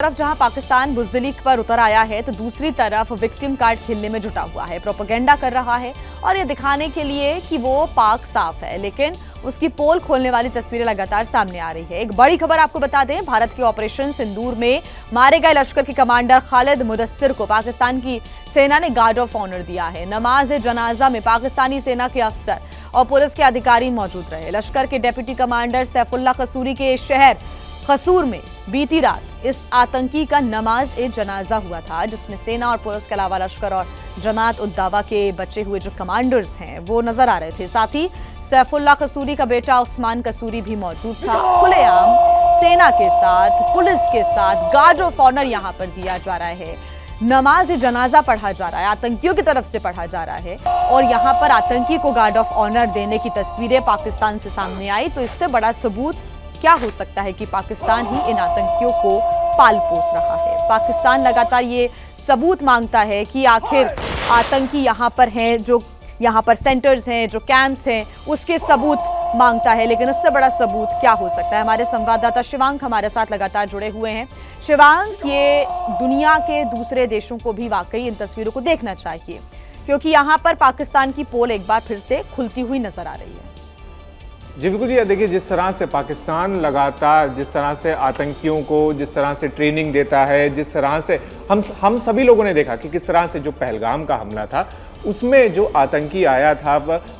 तरफ जहां पाकिस्तान बुज़दिली पर उतर आया है तो दूसरी तरफ विक्टिम कार्ड खेलने में जुटा हुआ है, प्रोपेगेंडा कर रहा है और ये दिखाने के लिए कि वो पाक साफ है, लेकिन उसकी पोल खोलने वाली तस्वीरें लगातार सामने आ रही है। एक बड़ी खबर आपको बता दें, भारत के ऑपरेशन सिंदूर में मारे गए लश्कर के कमांडर खालिद मुदस्सिर को पाकिस्तान की सेना ने गार्ड ऑफ ऑनर दिया है। नमाज जनाजा में पाकिस्तानी सेना के अफसर और पुलिस के अधिकारी मौजूद रहे। लश्कर के डेप्यूटी कमांडर सैफुल्लाह कसूरी के शहर कसूर में बीती रात इस आतंकी का नमाज ए जनाजा हुआ था, जिसमें सेना और पुलिस के अलावा लश्कर और जमात उद दावा के बचे हुए जो कमांडर्स हैं वो नजर आ रहे थे। साथ ही सैफुल्लाह कसूरी का बेटा उस्मान कसूरी भी मौजूद था। खुलेआम सेना के साथ, पुलिस के साथ गार्ड ऑफ ऑनर यहां पर दिया जा रहा है। नमाज जनाजा पढ़ा जा रहा है, आतंकियों की तरफ से पढ़ा जा रहा है और यहां पर आतंकी को गार्ड ऑफ ऑनर देने की तस्वीरें पाकिस्तान से सामने आई तो इससे बड़ा सबूत क्या हो सकता है कि पाकिस्तान ही इन आतंकियों को पाल पोस रहा है। पाकिस्तान लगातार ये सबूत मांगता है कि आखिर आतंकी यहाँ पर हैं, जो यहाँ पर सेंटर्स हैं, जो कैंप्स हैं, उसके सबूत मांगता है, लेकिन इससे बड़ा सबूत क्या हो सकता है। हमारे संवाददाता शिवांक हमारे साथ लगातार जुड़े हुए हैं। शिवांक, ये दुनिया के दूसरे देशों को भी वाकई इन तस्वीरों को देखना चाहिए, क्योंकि यहाँ पर पाकिस्तान की पोल एक बार फिर से खुलती हुई नजर आ रही है। जी बिल्कुल जी, देखिए जिस तरह से पाकिस्तान लगातार जिस तरह से आतंकियों को जिस तरह से ट्रेनिंग देता है, जिस तरह से हम सभी लोगों ने देखा कि किस तरह से जो पहलगाम का हमला था उसमें जो आतंकी आया था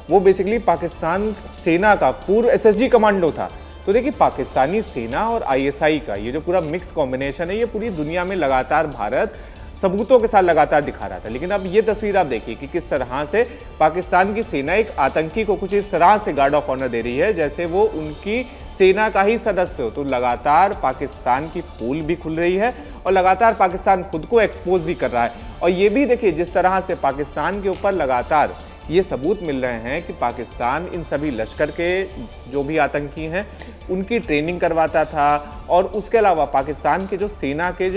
वो बेसिकली पाकिस्तान सेना का पूर्व एसएसजी कमांडो था। तो देखिए पाकिस्तानी सेना और आईएसआई का ये जो पूरा मिक्स कॉम्बिनेशन है, ये पूरी दुनिया में लगातार भारत सबूतों के साथ लगातार दिखा रहा था। लेकिन अब ये तस्वीर आप देखिए कि किस तरह से पाकिस्तान की सेना एक आतंकी को कुछ इस तरह से गार्ड ऑफ ऑनर दे रही है जैसे वो उनकी सेना का ही सदस्य हो। तो लगातार पाकिस्तान की पोल भी खुल रही है और लगातार पाकिस्तान खुद को एक्सपोज भी कर रहा है। और ये भी देखिए जिस तरह से पाकिस्तान के ऊपर लगातार ये सबूत मिल रहे हैं कि पाकिस्तान इन सभी लश्कर के जो भी आतंकी हैं उनकी ट्रेनिंग करवाता था और उसके अलावा पाकिस्तान के जो सेना के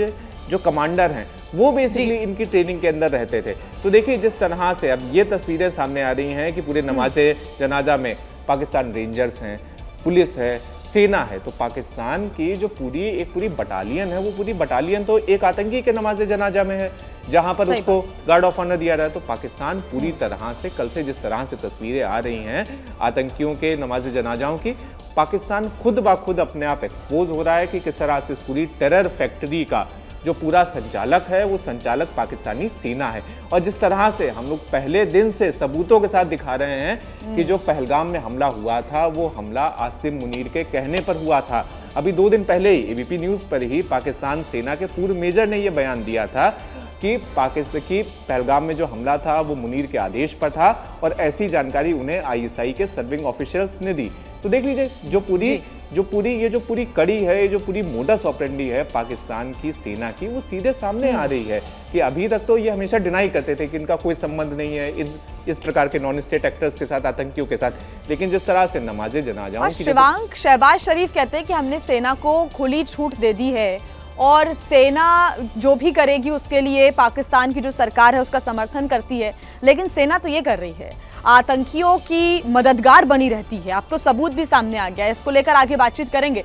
जो कमांडर हैं वो बेसिकली इनकी ट्रेनिंग के अंदर रहते थे। तो देखिए जिस तरह से अब ये तस्वीरें सामने आ रही हैं कि पूरे नमाज़े जनाजा में पाकिस्तान रेंजर्स हैं, पुलिस है, सेना है। तो पाकिस्तान की जो पूरी बटालियन है, वो पूरी बटालियन तो एक आतंकी के नमाज़े जनाजा में है जहां पर उसको गार्ड ऑफ ऑनर दिया रहा है। तो पाकिस्तान पूरी तरह से कल से जिस तरह से तस्वीरें आ रही हैं आतंकियों के नमाज़े जनाजाओं की, पाकिस्तान खुद ब खुद अपने आप एक्सपोज हो रहा है कि किस तरह से इस पूरी टेरर फैक्ट्री का जो पूरा संचालक है वो संचालक पाकिस्तानी सेना है। और जिस तरह से हम लोग पहले दिन से सबूतों के साथ दिखा रहे हैं कि जो पहलगाम में हमला हुआ था वो हमला आसिम मुनीर के कहने पर हुआ था। अभी 2 दिन पहले ही एबीपी न्यूज़ पर ही पाकिस्तान सेना के पूर्व मेजर ने ये बयान दिया था कि पाकिस्तान की पहलगाम में जो हमला था वो मुनीर के आदेश पर था और ऐसी जानकारी उन्हें आईएसआई के सर्विंग ऑफिशियल्स ने दी। तो देख लीजिए जो पूरी कड़ी है, ये जो पूरी मोडस ऑपरेंडी है पाकिस्तान की सेना की, वो सीधे सामने आ रही है कि अभी तक तो ये हमेशा डिनाई करते थे कि इनका कोई संबंध नहीं है इस प्रकार के नॉन स्टेट एक्टर्स के साथ, आतंकियों के साथ। लेकिन जिस तरह से नमाज़े जनाजाओं की शिवांक, शहबाज शरीफ कहते हैं कि हमने सेना को खुली छूट दे दी है और सेना जो भी करेगी उसके लिए पाकिस्तान की जो सरकार है उसका समर्थन करती है, लेकिन सेना तो ये कर रही है, आतंकियों की मददगार बनी रहती है। अब तो सबूत भी सामने आ गया है, इसको लेकर आगे बातचीत करेंगे।